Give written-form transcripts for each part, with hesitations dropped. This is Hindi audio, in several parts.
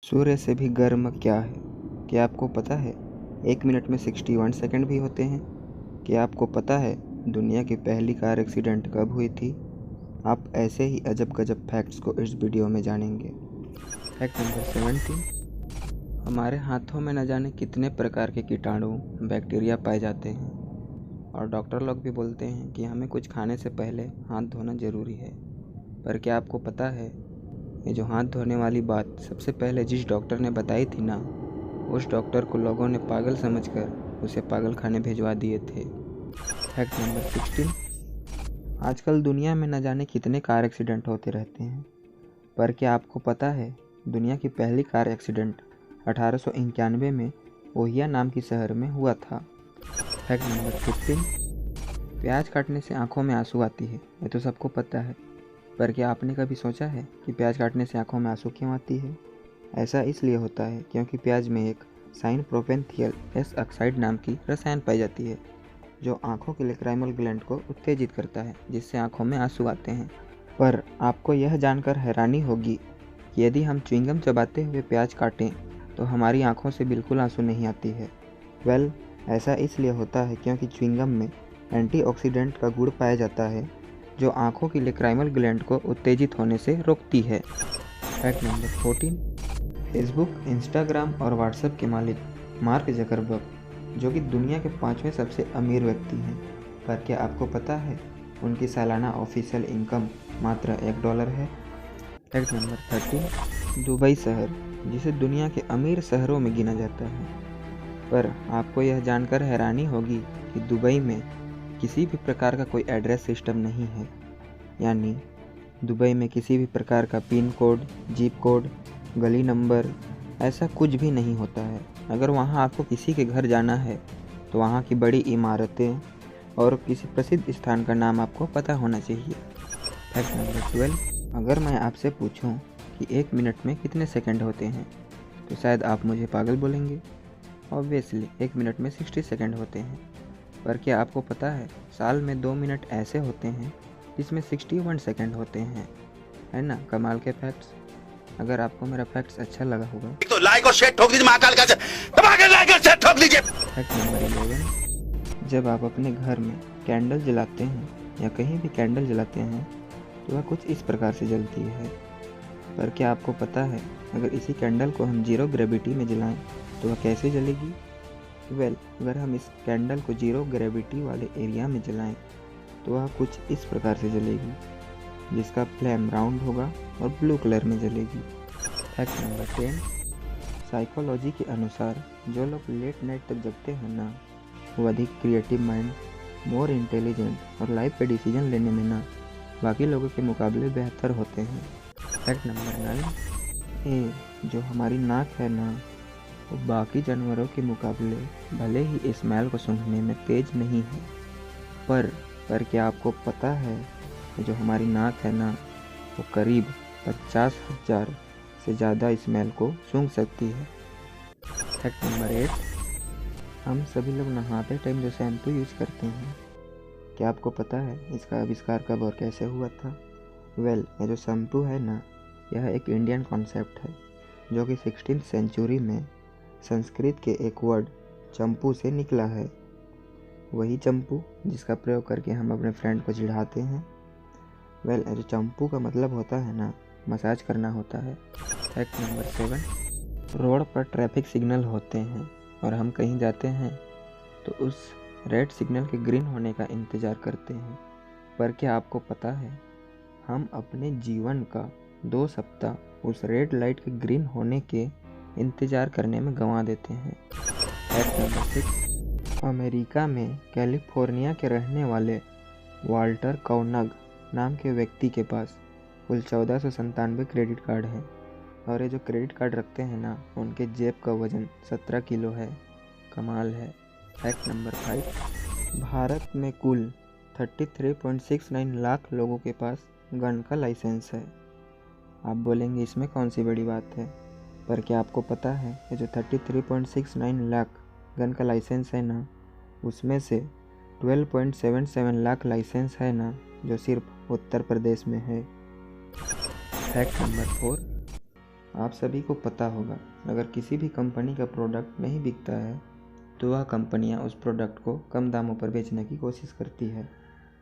सूर्य से भी गर्म क्या है? क्या आपको पता है 1 मिनट में 61 सेकंड भी होते हैं? क्या आपको पता है दुनिया की पहली कार एक्सीडेंट कब हुई थी? आप ऐसे ही अजब गजब फैक्ट्स को इस वीडियो में जानेंगे। फैक्ट नंबर 17, हमारे हाथों में न जाने कितने प्रकार के कीटाणु बैक्टीरिया पाए जाते हैं और डॉक्टर लोग भी बोलते हैं कि हमें कुछ खाने से पहले हाथ धोना ज़रूरी है। पर क्या आपको पता है ये जो हाथ धोने वाली बात सबसे पहले जिस डॉक्टर ने बताई थी ना, उस डॉक्टर को लोगों ने पागल समझकर उसे पागल खाने भिजवा दिए थे। फैक्ट नंबर 16, आजकल दुनिया में न जाने कितने कार एक्सीडेंट होते रहते हैं, पर क्या आपको पता है दुनिया की पहली कार एक्सीडेंट 1891 में ओहिया नाम की शहर में हुआ था। फैक्ट नंबर 15, प्याज काटने से आंखों में आंसू आती है, ये तो सबको पता है, पर क्या आपने कभी सोचा है कि प्याज काटने से आंखों में आंसू क्यों आती है? ऐसा इसलिए होता है क्योंकि प्याज में एक साइनप्रोपेंथियल एस ऑक्साइड नाम की रसायन पाई जाती है जो आंखों के लेक्राइमल ग्लैंड को उत्तेजित करता है, जिससे आंखों में आंसू आते हैं। पर आपको यह जानकर हैरानी होगी कि यदि हम च्युइंगम चबाते हुए प्याज काटें तो हमारी आंखों से बिल्कुल आंसू नहीं आती है। ऐसा इसलिए होता है क्योंकि च्युइंगम में एंटीऑक्सीडेंट का गुण पाया जाता है जो आंखों की लेक्राइमल ग्लैंड को उत्तेजित होने से रोकती है। फैक्ट नंबर 14, फेसबुक, इंस्टाग्राम और व्हाट्सएप के मालिक मार्क जकरबर्ग जो कि दुनिया के 5वें सबसे अमीर व्यक्ति हैं, पर क्या आपको पता है उनकी सालाना ऑफिशियल इनकम मात्र $1 है। फैक्ट नंबर 13, दुबई शहर जिसे दुनिया के अमीर शहरों में गिना जाता है, पर आपको यह जानकर हैरानी होगी कि दुबई में किसी भी प्रकार का कोई एड्रेस सिस्टम नहीं है, यानी दुबई में किसी भी प्रकार का पिन कोड, जीप कोड, गली नंबर ऐसा कुछ भी नहीं होता है। अगर वहाँ आपको किसी के घर जाना है तो वहाँ की बड़ी इमारतें और किसी प्रसिद्ध स्थान का नाम आपको पता होना चाहिए। फैक्ट नंबर 12, अगर मैं आपसे पूछूं कि 1 मिनट में कितने सेकंड होते हैं तो शायद आप मुझे पागल बोलेंगे। ऑब्वियसली 1 मिनट में 60 सेकंड होते हैं, पर क्या आपको पता है साल में 2 मिनट ऐसे होते हैं जिसमें 61 सेकंड होते हैं। है ना कमाल के फैक्ट्स। अगर आपको मेरा फैक्ट्स अच्छा लगा होगा तो लाइक और शेयर ठोक दीजिए, महाकाल का दबा के लाइक और शेयर ठोक दीजिए। फैक्ट नंबर 11, जब आप अपने घर में कैंडल जलाते हैं या कहीं भी कैंडल जलाते हैं तो वह कुछ इस प्रकार से जलती है। पर क्या आपको पता है अगर इसी कैंडल को हम जीरो ग्रेविटी में जलाएं तो वह कैसे जलेगी? अगर हम इस कैंडल को जीरो ग्रेविटी वाले एरिया में जलाएं तो वह कुछ इस प्रकार से जलेगी, जिसका फ्लेम राउंड होगा और ब्लू कलर में जलेगी। फैक्ट नंबर 10, साइकोलॉजी के अनुसार जो लोग लेट नाइट तक जगते हैं ना, वो अधिक क्रिएटिव माइंड, मोर इंटेलिजेंट और लाइफ पे डिसीजन लेने में ना बाकी लोगों के मुकाबले बेहतर होते हैं। फैक्ट नंबर 9, जो हमारी नाक है ना, वो बाकी जानवरों के मुकाबले भले ही स्मेल को सूंघने में तेज नहीं है, पर क्या आपको पता है जो हमारी नाक है ना, वो करीब 50,000 से ज़्यादा स्मेल को सूंघ सकती है। फैक्ट नंबर 8, हम सभी लोग नहाते टाइम जो शैम्पू यूज करते हैं, क्या आपको पता है इसका आविष्कार कब और कैसे हुआ था? ये जो शैम्पू है ना, यह एक इंडियन कॉन्सेप्ट है जो कि 16th सेंचुरी में संस्कृत के एक वर्ड चंपू से निकला है। वही चंपू जिसका प्रयोग करके हम अपने फ्रेंड को चिढ़ाते हैं। जो चंपू का मतलब होता है ना, मसाज करना होता है। फैक्ट नंबर 7, रोड पर ट्रैफिक सिग्नल होते हैं और हम कहीं जाते हैं तो उस रेड सिग्नल के ग्रीन होने का इंतज़ार करते हैं, पर क्या आपको पता है हम अपने जीवन का 2 सप्ताह उस रेड लाइट के ग्रीन होने के इंतज़ार करने में गंवा देते हैं। फैक्ट नंबर 6, अमेरिका में कैलिफोर्निया के रहने वाले वाल्टर कौनग नाम के व्यक्ति के पास कुल 1497 क्रेडिट कार्ड हैं और ये जो क्रेडिट कार्ड रखते हैं ना, उनके जेब का वजन 17 किलो है। कमाल है। फैक्ट नंबर 5, भारत में कुल 33.69 लाख लोगों के पास गन का लाइसेंस है। आप बोलेंगे इसमें कौन सी बड़ी बात है, पर क्या आपको पता है ये जो 33.69 लाख गन का लाइसेंस है ना, उसमें से 12.77 लाख लाइसेंस है ना जो सिर्फ उत्तर प्रदेश में है। फैक्ट नंबर 4, आप सभी को पता होगा, अगर किसी भी कंपनी का प्रोडक्ट नहीं बिकता है तो वह कंपनियां उस प्रोडक्ट को कम दामों पर बेचने की कोशिश करती है।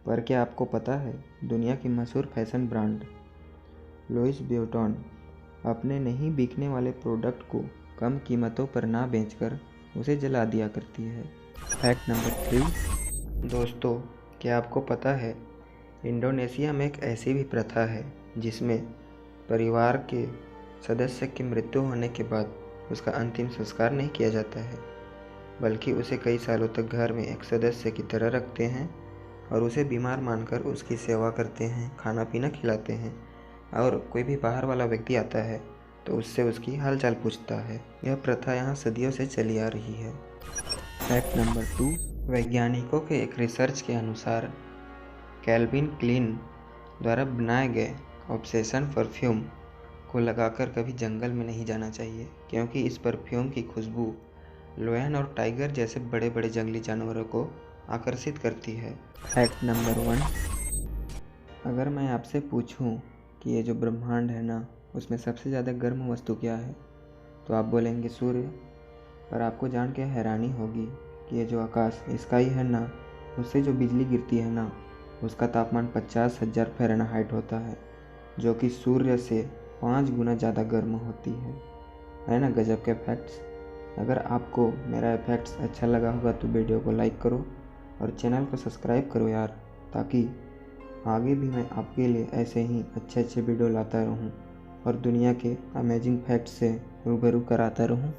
पर क्या आपको पता है, दुनिया की मशहूर फैशन ब्रांड लुइस व्युइटन अपने नहीं बिकने वाले प्रोडक्ट को कम कीमतों पर ना बेचकर उसे जला दिया करती है। Fact number 3। दोस्तों, क्या आपको पता है, इंडोनेशिया में एक ऐसी भी प्रथा है जिसमें परिवार के सदस्य की मृत्यु होने के बाद उसका अंतिम संस्कार नहीं किया जाता है, बल्कि उसे कई सालों तक घर में एक सदस्य की तरह रखते हैं और उसे बीमार मानकर उसकी सेवा करते हैं, खाना पीना खिलाते हैं, और कोई भी बाहर वाला व्यक्ति आता है तो उससे उसकी हालचाल पूछता है। यह प्रथा यहाँ सदियों से चली आ रही है। Fact number 2। वैज्ञानिकों के एक रिसर्च के अनुसार कैल्विन क्लीन द्वारा बनाए गए ऑब्सेशन परफ्यूम को लगाकर कभी जंगल में नहीं जाना चाहिए, क्योंकि इस परफ्यूम की खुशबू लायन और टाइगर जैसे बड़े बड़े जंगली जानवरों को आकर्षित करती है। Fact number 1। अगर मैं आपसे पूछूं कि ये जो ब्रह्मांड है ना, उसमें सबसे ज़्यादा गर्म वस्तु क्या है, तो आप बोलेंगे सूर्य। पर आपको जान के हैरानी होगी कि ये जो आकाश स्काई है ना, उससे जो बिजली गिरती है ना, उसका तापमान 50,000 फ़ारेनहाइट होता है, जो कि सूर्य से 5 गुना ज़्यादा गर्म होती है ना गजब के फैक्ट्स। अगर आपको मेरा फैक्ट्स अच्छा लगा होगा तो वीडियो को लाइक करो और चैनल को सब्सक्राइब करो यार, ताकि आगे भी मैं आपके लिए ऐसे ही अच्छे वीडियो लाता रहूं और दुनिया के अमेजिंग फैक्ट्स से रूबरू कराता रहूं।